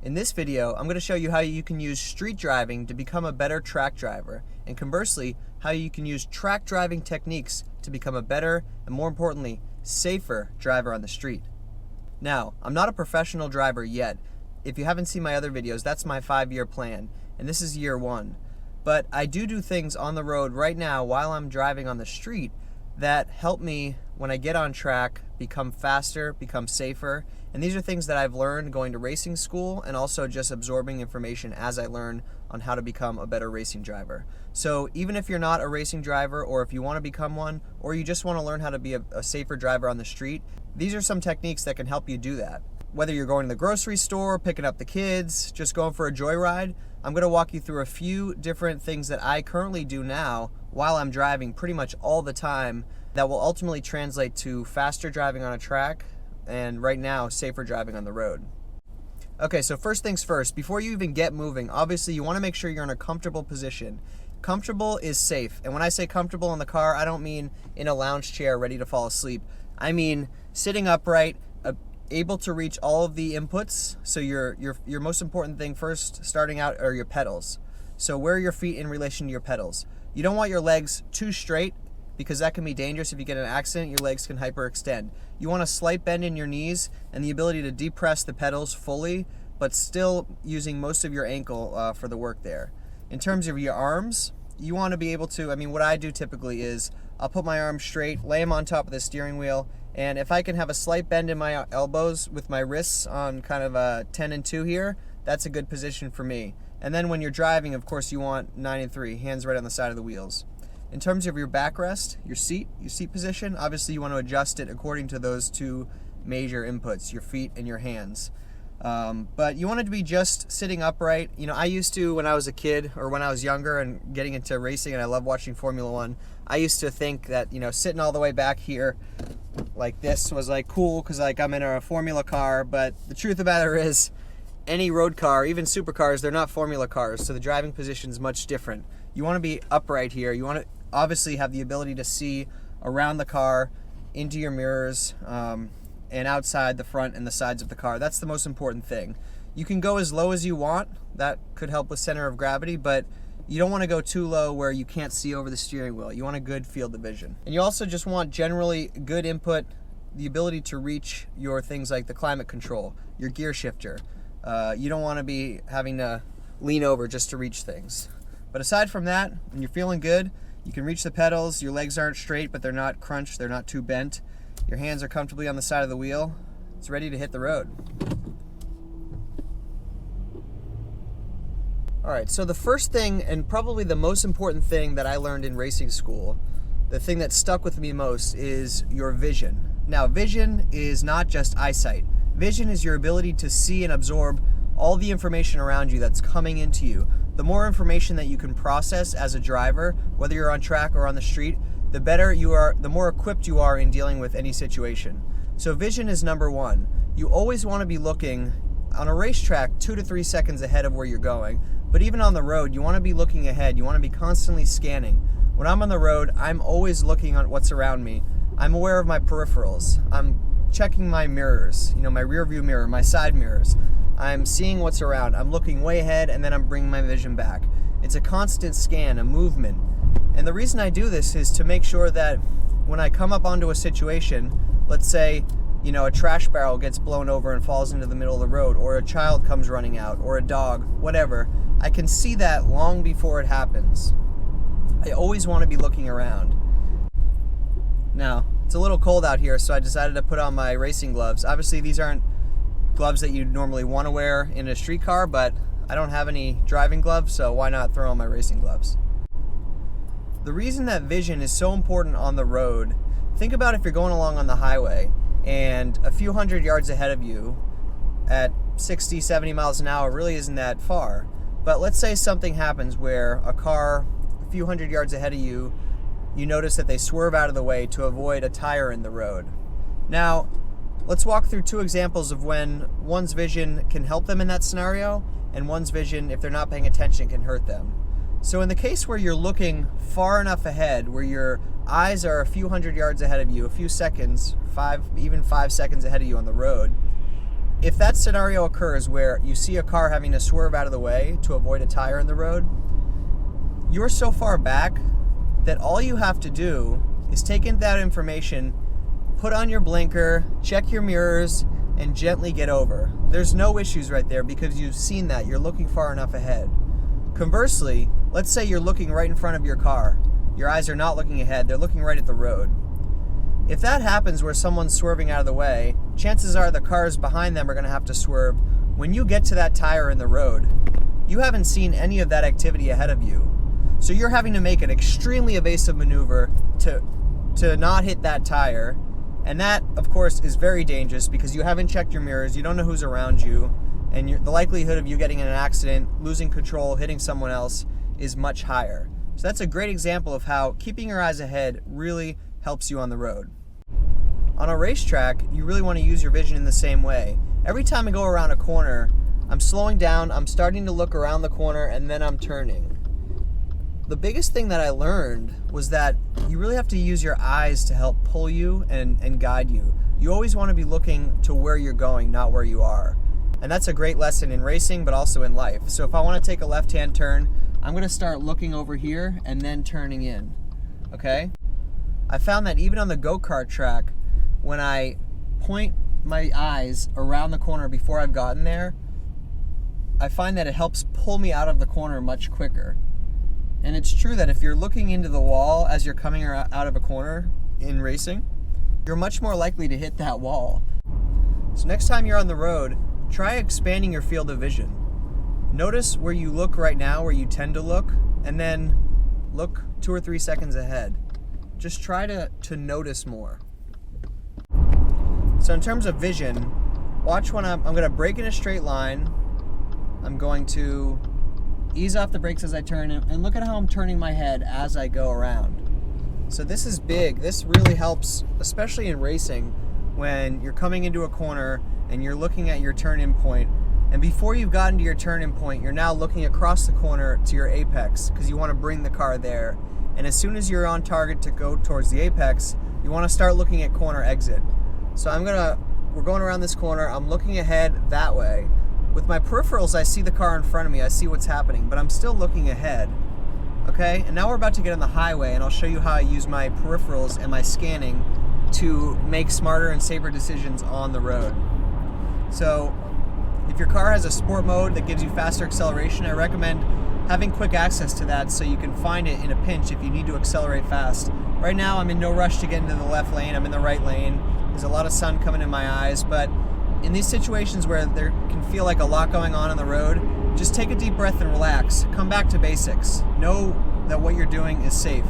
In this video, I'm going to show you how you can use street driving to become a better track driver, and conversely, how you can use track driving techniques to become a better, and more importantly, safer driver on the street. Now, I'm not a professional driver yet. If you haven't seen my other videos, that's my 5-year plan, and this is year 1. But I do things on the road right now while I'm driving on the street that help me, when I get on track, become faster, become safer. And these are things that I've learned going to racing school and also just absorbing information as I learn on how to become a better racing driver. So even if you're not a racing driver, or if you want to become one, or you just want to learn how to be a safer driver on the street, these are some techniques that can help you do that. Whether you're going to the grocery store, picking up the kids, just going for a joyride, I'm going to walk you through a few different things that I currently do now while I'm driving pretty much all the time that will ultimately translate to faster driving on a track and right now safer driving on the road. Okay, so first things first, before you even get moving, obviously you want to make sure you're in a comfortable position. Comfortable is safe, and when I say comfortable in the car, I don't mean in a lounge chair ready to fall asleep. I mean sitting upright, able to reach all of the inputs. So your most important thing first starting out are your pedals. So where are your feet in relation to your pedals? You don't want your legs too straight, because that can be dangerous. If you get in an accident, your legs can hyperextend. You want a slight bend in your knees and the ability to depress the pedals fully, but still using most of your ankle for the work there. In terms of your arms, you want to be able to, what I do typically is I'll put my arms straight, lay them on top of the steering wheel, and if I can have a slight bend in my elbows with my wrists on kind of a 10 and 2 here, that's a good position for me. And then when you're driving, of course, you want 9 and 3, hands right on the side of the wheels. In terms of your backrest, your seat position, obviously you want to adjust it according to those two major inputs, your feet and your hands. But you want it to be just sitting upright. I used to, when I was a kid or when I was younger and getting into racing, and I love watching Formula One, I used to think that, sitting all the way back here like this was cool because I'm in a Formula car. But the truth of the matter is, any road car, even supercars, they're not Formula cars, so the driving position is much different. You want to be upright here. You want to obviously have the ability to see around the car, into your mirrors, and outside the front and the sides of the car. That's the most important thing. You can go as low as you want. That could help with center of gravity, but you don't want to go too low where you can't see over the steering wheel. You want a good field of vision. And you also just want generally good input, the ability to reach your things like the climate control, your gear shifter. You don't want to be having to lean over just to reach things. But aside from that, when you're feeling good, you can reach the pedals, your legs aren't straight, but they're not crunched, they're not too bent. Your hands are comfortably on the side of the wheel. It's ready to hit the road. All right, so the first thing, and probably the most important thing that I learned in racing school, the thing that stuck with me most, is your vision. Now, vision is not just eyesight. Vision is your ability to see and absorb all the information around you that's coming into you. The more information that you can process as a driver, whether you're on track or on the street, the better you are, the more equipped you are in dealing with any situation. So vision is number one. You always want to be looking on a racetrack 2 to 3 seconds ahead of where you're going. But even on the road, you want to be looking ahead. You want to be constantly scanning. When I'm on the road, I'm always looking at what's around me. I'm aware of my peripherals. I'm checking my mirrors, my rear view mirror, my side mirrors. I'm seeing what's around. I'm looking way ahead, and then I'm bringing my vision back. It's a constant scan, a movement. And the reason I do this is to make sure that when I come up onto a situation, let's say, a trash barrel gets blown over and falls into the middle of the road, or a child comes running out, or a dog, whatever, I can see that long before it happens. I always want to be looking around. Now, it's a little cold out here, so I decided to put on my racing gloves. Obviously, these aren't gloves that you'd normally want to wear in a street car, but I don't have any driving gloves, so why not throw on my racing gloves? The reason that vision is so important on the road, think about if you're going along on the highway and a few hundred yards ahead of you at 60, 70 miles an hour really isn't that far. But let's say something happens where a car a few hundred yards ahead of you, you notice that they swerve out of the way to avoid a tire in the road. Now, let's walk through 2 examples of when one's vision can help them in that scenario, and one's vision, if they're not paying attention, can hurt them. So in the case where you're looking far enough ahead, where your eyes are a few hundred yards ahead of you, a few seconds, even 5 seconds ahead of you on the road, if that scenario occurs where you see a car having to swerve out of the way to avoid a tire in the road, you're so far back that all you have to do is take in that information, put on your blinker, check your mirrors, and gently get over. There's no issues right there because you've seen that. You're looking far enough ahead. Conversely, let's say you're looking right in front of your car. Your eyes are not looking ahead, they're looking right at the road. If that happens where someone's swerving out of the way, chances are the cars behind them are going to have to swerve. When you get to that tire in the road, you haven't seen any of that activity ahead of you. So you're having to make an extremely evasive maneuver to not hit that tire. And that, of course, is very dangerous because you haven't checked your mirrors, you don't know who's around you, and the likelihood of you getting in an accident, losing control, hitting someone else is much higher. So that's a great example of how keeping your eyes ahead really helps you on the road. On a racetrack, you really want to use your vision in the same way. Every time I go around a corner, I'm slowing down, I'm starting to look around the corner, and then I'm turning. The biggest thing that I learned was that you really have to use your eyes to help pull you and guide you. You always want to be looking to where you're going, not where you are. And that's a great lesson in racing, but also in life. So if I want to take a left-hand turn, I'm going to start looking over here and then turning in, okay? I found that even on the go-kart track, when I point my eyes around the corner before I've gotten there, I find that it helps pull me out of the corner much quicker. And it's true that if you're looking into the wall as you're coming out of a corner in racing, you're much more likely to hit that wall. So next time you're on the road, try expanding your field of vision. Notice where you look right now, where you tend to look, and then look 2 or 3 seconds ahead. Just try to notice more. So in terms of vision, watch when I'm going to brake in a straight line. I'm going to ease off the brakes as I turn, and look at how I'm turning my head as I go around. So this is big. This really helps, especially in racing, when you're coming into a corner and you're looking at your turn-in point. And before you've gotten to your turn-in point, you're now looking across the corner to your apex because you want to bring the car there. And as soon as you're on target to go towards the apex, you want to start looking at corner exit. So we're going around this corner, I'm looking ahead that way. With my peripherals, I see the car in front of me, I see what's happening, but I'm still looking ahead. Okay, and now we're about to get on the highway, and I'll show you how I use my peripherals and my scanning to make smarter and safer decisions on the road. So, if your car has a sport mode that gives you faster acceleration, I recommend having quick access to that so you can find it in a pinch if you need to accelerate fast. Right now, I'm in no rush to get into the left lane, I'm in the right lane. There's a lot of sun coming in my eyes, but in these situations where there can feel like a lot going on the road, just take a deep breath and relax. Come back to basics. Know that what you're doing is safe.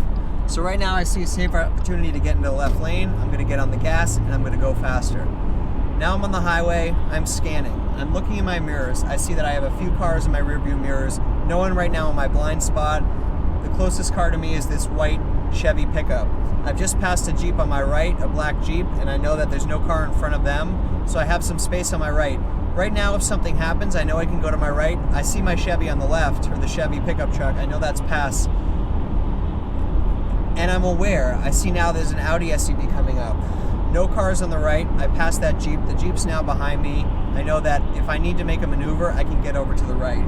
So right now I see a safe opportunity to get into the left lane. I'm going to get on the gas and I'm going to go faster. Now I'm on the highway, I'm scanning. I'm looking in my mirrors. I see that I have a few cars in my rearview mirrors. No one right now in my blind spot. The closest car to me is this white Chevy pickup. I've just passed a Jeep on my right, a black Jeep, and I know that there's no car in front of them, so I have some space on my right. Right now, if something happens, I know I can go to my right. I see my Chevy on the left, or the Chevy pickup truck. I know that's pass. And I'm aware. I see now there's an Audi SUV coming up. No cars on the right. I passed that Jeep. The Jeep's now behind me. I know that if I need to make a maneuver, I can get over to the right.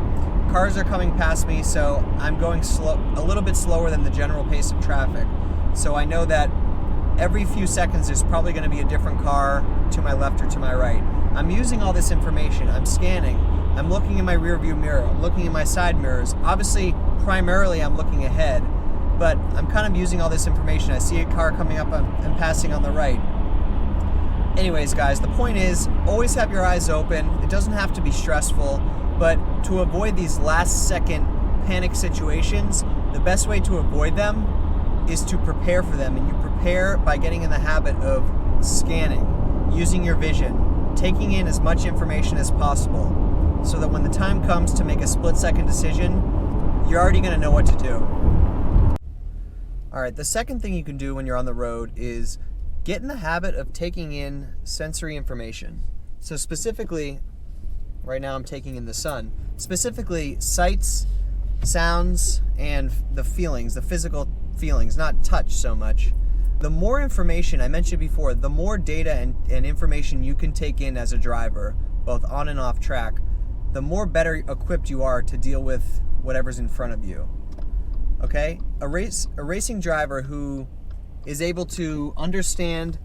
Cars are coming past me, so I'm going a little bit slower than the general pace of traffic. So I know that every few seconds there's probably going to be a different car to my left or to my right. I'm using all this information. I'm scanning. I'm looking in my rearview mirror. I'm looking in my side mirrors. Obviously, primarily I'm looking ahead, but I'm kind of using all this information. I see a car coming up and passing on the right. Anyways, guys, the point is always have your eyes open. It doesn't have to be stressful, but to avoid these last-second panic situations, the best way to avoid them is to prepare for them, and you prepare by getting in the habit of scanning, using your vision, taking in as much information as possible, so that when the time comes to make a split-second decision, you're already going to know what to do. All right, the second thing you can do when you're on the road is get in the habit of taking in sensory information. So specifically, right now I'm taking in the sun, specifically sights, sounds, and the feelings, the physical feelings, not touch so much. The more information, I mentioned before, the more data and information you can take in as a driver, both on and off track, the more better equipped you are to deal with whatever's in front of you. Okay? A racing driver who is able to understand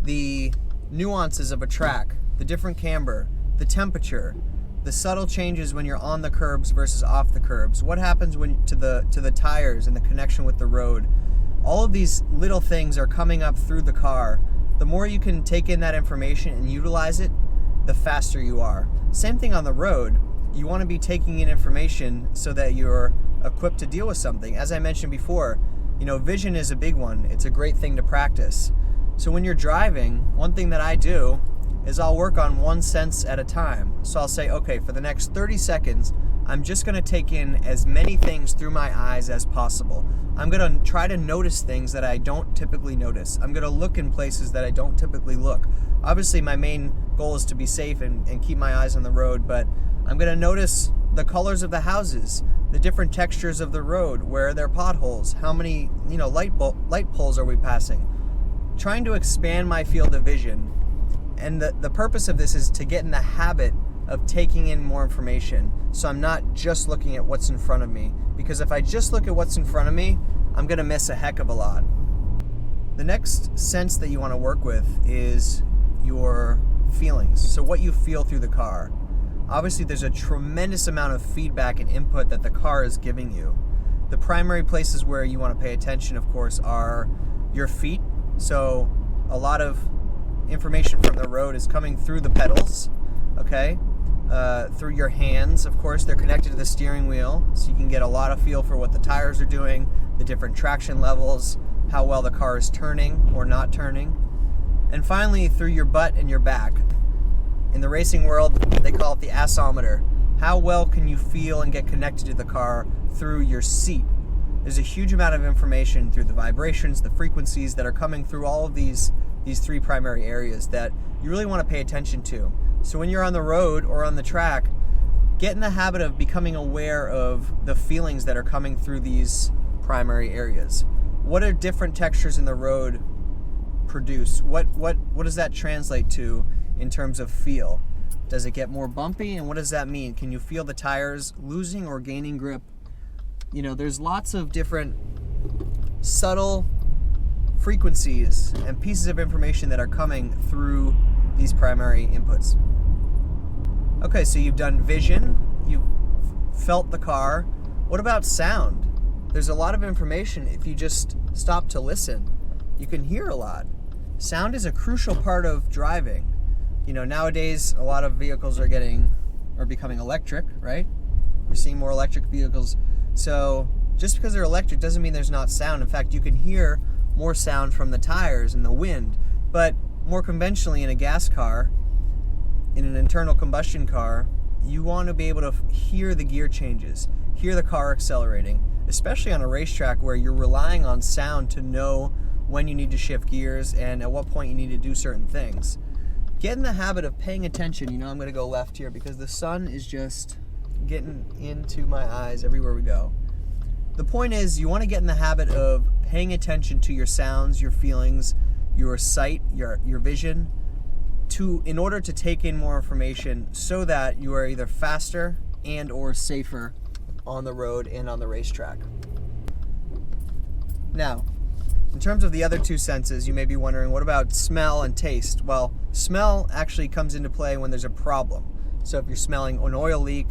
the nuances of a track, the different camber, the temperature, the subtle changes when you're on the curbs versus off the curbs, what happens when to the tires and the connection with the road. All of these little things are coming up through the car. The more you can take in that information and utilize it, the faster you are. Same thing on the road. You want to be taking in information so that you're equipped to deal with something. As I mentioned before, vision is a big one. It's a great thing to practice. So when you're driving, one thing that I do is I'll work on one sense at a time. So I'll say, okay, for the next 30 seconds, I'm just going to take in as many things through my eyes as possible. I'm going to try to notice things that I don't typically notice. I'm going to look in places that I don't typically look. Obviously, my main goal is to be safe and keep my eyes on the road, but I'm going to notice the colors of the houses, the different textures of the road, where are there potholes, how many light poles are we passing. Trying to expand my field of vision. And the purpose of this is to get in the habit of taking in more information, so I'm not just looking at what's in front of me. Because if I just look at what's in front of me, I'm going to miss a heck of a lot. The next sense that you want to work with is your feelings. So what you feel through the car. Obviously, there's a tremendous amount of feedback and input that the car is giving you. The primary places where you want to pay attention, of course, are your feet. So a lot of information from the road is coming through the pedals, okay? Through your hands, of course, they're connected to the steering wheel, so you can get a lot of feel for what the tires are doing, the different traction levels, how well the car is turning or not turning. And finally, through your butt and your back. In the racing world, they call it the assometer. How well can you feel and get connected to the car through your seat? There's a huge amount of information through the vibrations, the frequencies that are coming through all of these three primary areas that you really want to pay attention to. So when you're on the road or on the track, get in the habit of becoming aware of the feelings that are coming through these primary areas. What are different textures in the road produce? What does that translate to in terms of feel? Does it get more bumpy, and what does that mean? Can you feel the tires losing or gaining grip? There's lots of different subtle frequencies and pieces of information that are coming through these primary inputs. Okay, so you've done vision, you've felt the car. What about sound? There's a lot of information if you just stop to listen. You can hear a lot. Sound is a crucial part of driving. Nowadays a lot of vehicles are becoming electric, right? We're seeing more electric vehicles. So just because they're electric doesn't mean there's not sound. In fact, you can hear more sound from the tires and the wind. But more conventionally, in a gas car, in an internal combustion car, you want to be able to hear the gear changes, hear the car accelerating, especially on a racetrack where you're relying on sound to know when you need to shift gears and at what point you need to do certain things. Get in the habit of paying attention. I'm going to go left here because the sun is just getting into my eyes everywhere we go. The point is, you want to get in the habit of paying attention to your sounds, your feelings, your sight, your vision, in order to take in more information so that you are either faster and or safer on the road and on the racetrack. Now, in terms of the other two senses, you may be wondering, what about smell and taste? Well, smell actually comes into play when there's a problem. So if you're smelling an oil leak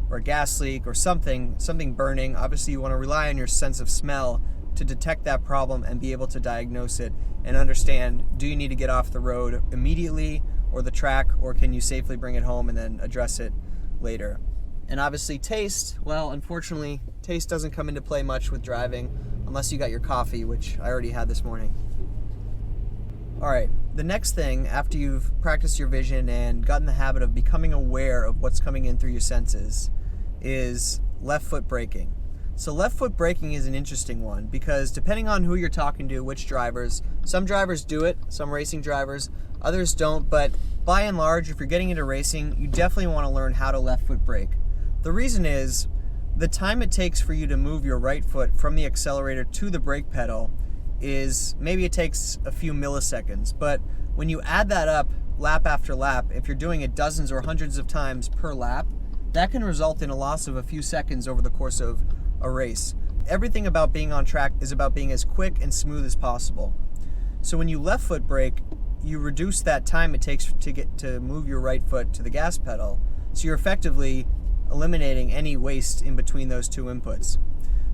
or a gas leak or something burning, obviously you want to rely on your sense of smell to detect that problem and be able to diagnose it and understand, do you need to get off the road immediately or the track, or can you safely bring it home and then address it later? And obviously taste, well, unfortunately, taste doesn't come into play much with driving unless you got your coffee, which I already had this morning. All right, the next thing, after you've practiced your vision and gotten the habit of becoming aware of what's coming in through your senses, is left foot braking. So left foot braking is an interesting one because depending on who you're talking to, which drivers, some drivers do it, some racing drivers, others don't, but by and large, if you're getting into racing, you definitely want to learn how to left foot brake. The reason is, the time it takes for you to move your right foot from the accelerator to the brake pedal is, maybe it takes a few milliseconds, but When you add that up lap after lap, if you're doing it dozens or hundreds of times per lap, that can result in a loss of a few seconds over the course of a race. Everything about being on track is about being as quick and smooth as possible. So when you left foot brake, you reduce that time it takes to move your right foot to the gas pedal. So you're effectively eliminating any waste in between those two inputs.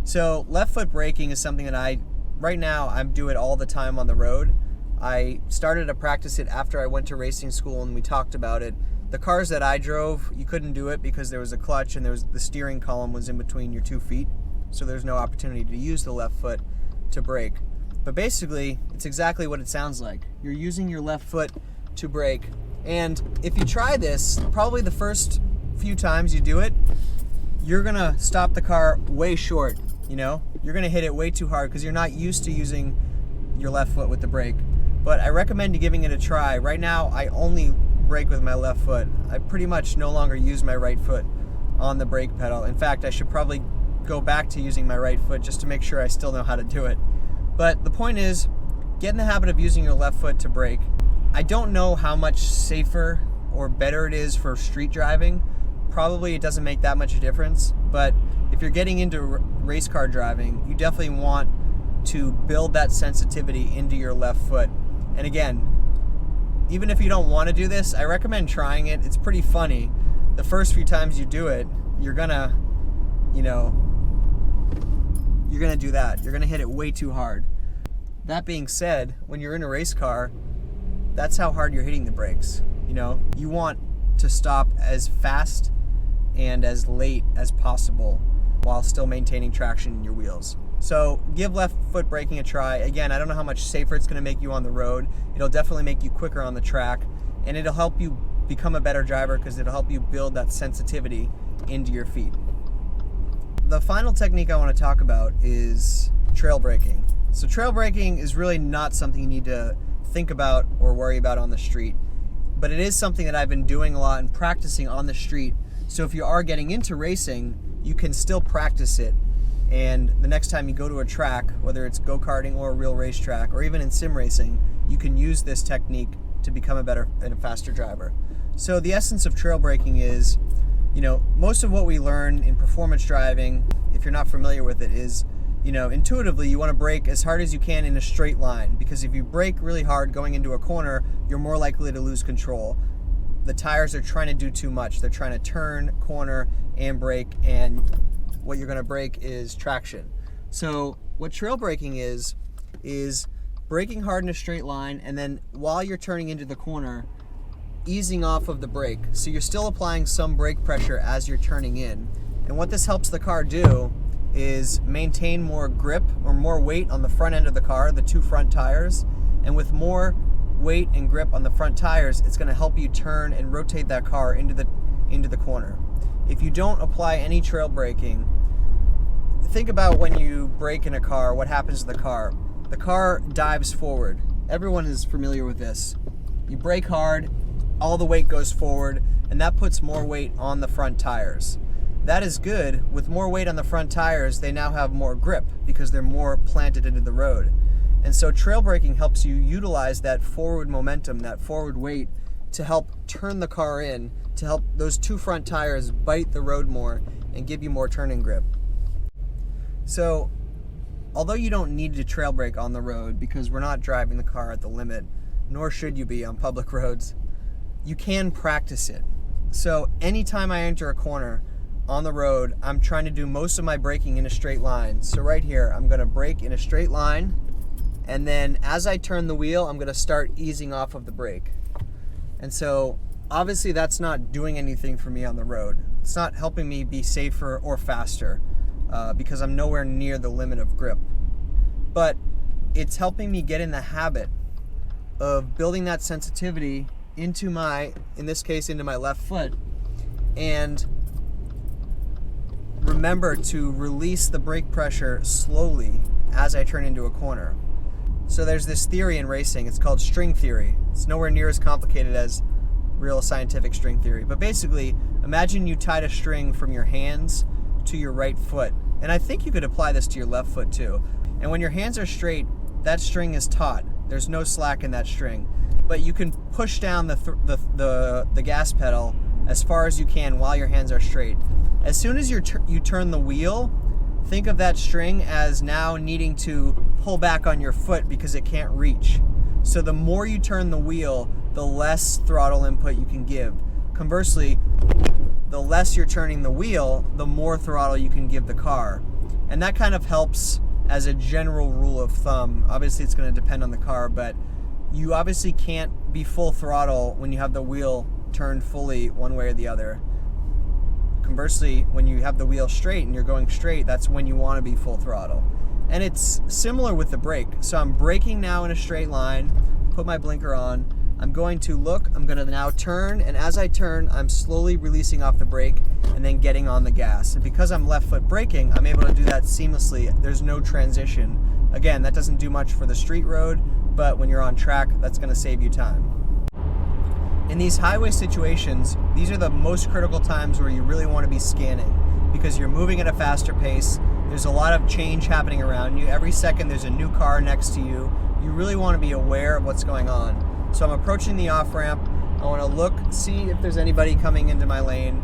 So left foot braking is something that right now I do it all the time on the road. I started to practice it after I went to racing school and we talked about it. The cars that I drove, you couldn't do it because there was a clutch and the steering column was in between your 2 feet. So there's no opportunity to use the left foot to brake. But basically, it's exactly what it sounds like. You're using your left foot to brake. And if you try this, probably the first few times you do it, you're gonna stop the car way short, you know? You're gonna hit it way too hard because you're not used to using your left foot with the brake. But I recommend you giving it a try. Right now, I only brake with my left foot. I pretty much no longer use my right foot on the brake pedal. In fact, I should probably go back to using my right foot just to make sure I still know how to do it. But the point is, get in the habit of using your left foot to brake. I don't know how much safer or better it is for street driving. Probably it doesn't make that much a difference, but if you're getting into race car driving, you definitely want to build that sensitivity into your left foot. And again, even if you don't want to do this, I recommend trying it. It's pretty funny. The first few times you do it, you're gonna do that. You're gonna hit it way too hard. That being said, when you're in a race car, that's how hard you're hitting the brakes. You want to stop as fast and as late as possible while still maintaining traction in your wheels. So give left foot braking a try. Again, I don't know how much safer it's gonna make you on the road. It'll definitely make you quicker on the track, and it'll help you become a better driver because it'll help you build that sensitivity into your feet. The final technique I want to talk about is trail braking. So trail braking is really not something you need to think about or worry about on the street, but it is something that I've been doing a lot and practicing on the street. So if you are getting into racing, you can still practice it. And the next time you go to a track, whether it's go-karting or a real racetrack, or even in sim racing, you can use this technique to become a better and a faster driver. So the essence of trail braking is, most of what we learn in performance driving, if you're not familiar with it, is, intuitively you want to brake as hard as you can in a straight line, because if you brake really hard going into a corner, you're more likely to lose control. The tires are trying to do too much. They're trying to turn, corner, and brake, and what you're going to brake is traction. So what trail braking is braking hard in a straight line, and then while you're turning into the corner, easing off of the brake. So you're still applying some brake pressure as you're turning in. And what this helps the car do is maintain more grip or more weight on the front end of the car, the two front tires. And with more weight and grip on the front tires, it's going to help you turn and rotate that car into the corner. If you don't apply any trail braking, think about when you brake in a car, what happens to the car? The car dives forward. Everyone is familiar with this. You brake hard, all the weight goes forward, and that puts more weight on the front tires. That is good. With more weight on the front tires, they now have more grip because they're more planted into the road. And so trail braking helps you utilize that forward momentum, that forward weight, to help turn the car in, to help those two front tires bite the road more and give you more turning grip. So, although you don't need to trail brake on the road because we're not driving the car at the limit, nor should you be on public roads, you can practice it. So anytime I enter a corner on the road, I'm trying to do most of my braking in a straight line. So right here, I'm gonna brake in a straight line, and then as I turn the wheel, I'm gonna start easing off of the brake. And so obviously that's not doing anything for me on the road. It's not helping me be safer or faster because I'm nowhere near the limit of grip. But it's helping me get in the habit of building that sensitivity into in this case, into my left foot, and remember to release the brake pressure slowly as I turn into a corner. So there's this theory in racing, it's called string theory. It's nowhere near as complicated as real scientific string theory. But basically, imagine you tied a string from your hands to your right foot. And I think you could apply this to your left foot too. And when your hands are straight, that string is taut. There's no slack in that string. but you can push down the gas pedal as far as you can while your hands are straight. As soon as you turn the wheel, think of that string as now needing to pull back on your foot because it can't reach. So the more you turn the wheel, the less throttle input you can give. Conversely, the less you're turning the wheel, the more throttle you can give the car. And that kind of helps as a general rule of thumb. Obviously, it's going to depend on the car, but you obviously can't be full throttle when you have the wheel turned fully one way or the other. Conversely, when you have the wheel straight and you're going straight, that's when you want to be full throttle. And it's similar with the brake. So I'm braking now in a straight line, put my blinker on, I'm going to look, I'm going to now turn, and as I turn, I'm slowly releasing off the brake and then getting on the gas. And because I'm left foot braking, I'm able to do that seamlessly. There's no transition. Again, that doesn't do much for the street road, but when you're on track, that's going to save you time. In these highway situations, these are the most critical times where you really want to be scanning because you're moving at a faster pace. There's a lot of change happening around you. Every second there's a new car next to you. You really want to be aware of what's going on. So I'm approaching the off-ramp. I want to look, see if there's anybody coming into my lane.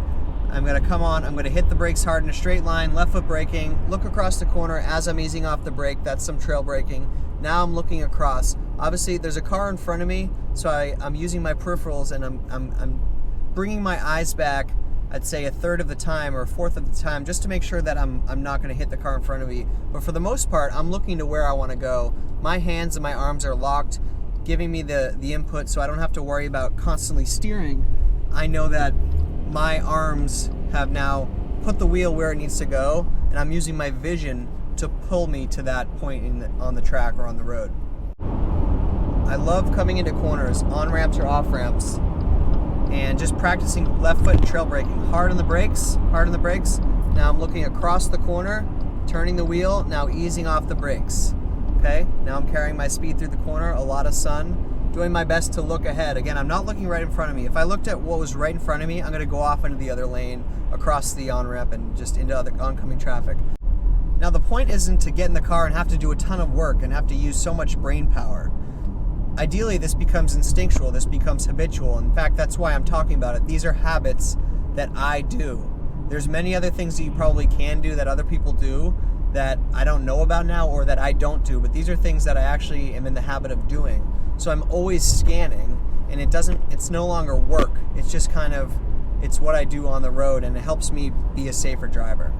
I'm going to come on, I'm going to hit the brakes hard in a straight line, left foot braking, look across the corner as I'm easing off the brake. That's some trail braking. Now I'm looking across. Obviously, there's a car in front of me, so I'm using my peripherals and I'm bringing my eyes back, I'd say a third of the time or a fourth of the time, just to make sure that I'm not going to hit the car in front of me. But for the most part, I'm looking to where I want to go. My hands and my arms are locked, giving me the input, so I don't have to worry about constantly steering. I know that my arms have now put the wheel where it needs to go, and I'm using my vision to pull me to that point on the track or on the road. I love coming into corners, on ramps or off ramps, and just practicing left foot and trail braking. Hard on the brakes, hard on the brakes. Now I'm looking across the corner, turning the wheel, now easing off the brakes. Okay, now I'm carrying my speed through the corner, a lot of sun, doing my best to look ahead. Again, I'm not looking right in front of me. If I looked at what was right in front of me, I'm going to go off into the other lane, across the on-ramp, and just into other oncoming traffic. Now, the point isn't to get in the car and have to do a ton of work and have to use so much brain power. Ideally, this becomes instinctual, this becomes habitual. In fact, that's why I'm talking about it. These are habits that I do. There's many other things that you probably can do that other people do that I don't know about now or that I don't do, but these are things that I actually am in the habit of doing. So I'm always scanning, and it's no longer work. It's just kind of, it's what I do on the road, and it helps me be a safer driver.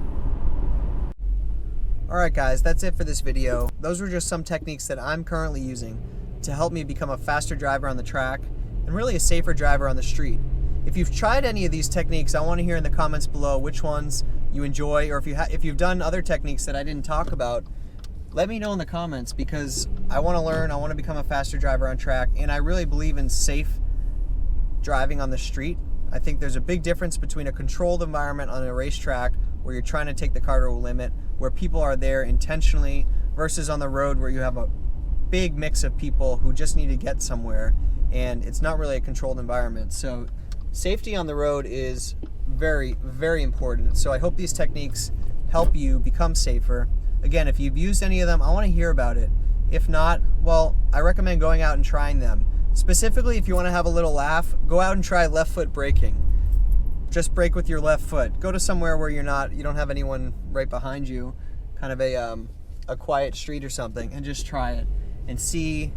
Alright guys, that's it for this video. Those were just some techniques that I'm currently using to help me become a faster driver on the track and really a safer driver on the street. If you've tried any of these techniques, I want to hear in the comments below which ones you enjoy, or if you've done other techniques that I didn't talk about, let me know in the comments, because I want to learn, I want to become a faster driver on track, and I really believe in safe driving on the street. I think there's a big difference between a controlled environment on a racetrack where you're trying to take the car to a limit, where people are there intentionally, versus on the road where you have a big mix of people who just need to get somewhere, and it's not really a controlled environment. So safety on the road is very, very important. So I hope these techniques help you become safer. Again, if you've used any of them, I want to hear about it. If not, well, I recommend going out and trying them. Specifically, if you want to have a little laugh, go out and try left foot braking. Just brake with your left foot. Go to somewhere where you don't have anyone right behind you, kind of a quiet street or something, and just try it and see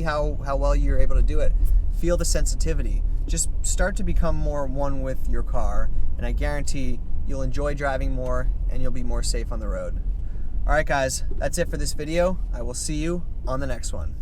how well you're able to do it. Feel the sensitivity. Just start to become more one with your car, and I guarantee you'll enjoy driving more and you'll be more safe on the road. Alright guys, that's it for this video. I will see you on the next one.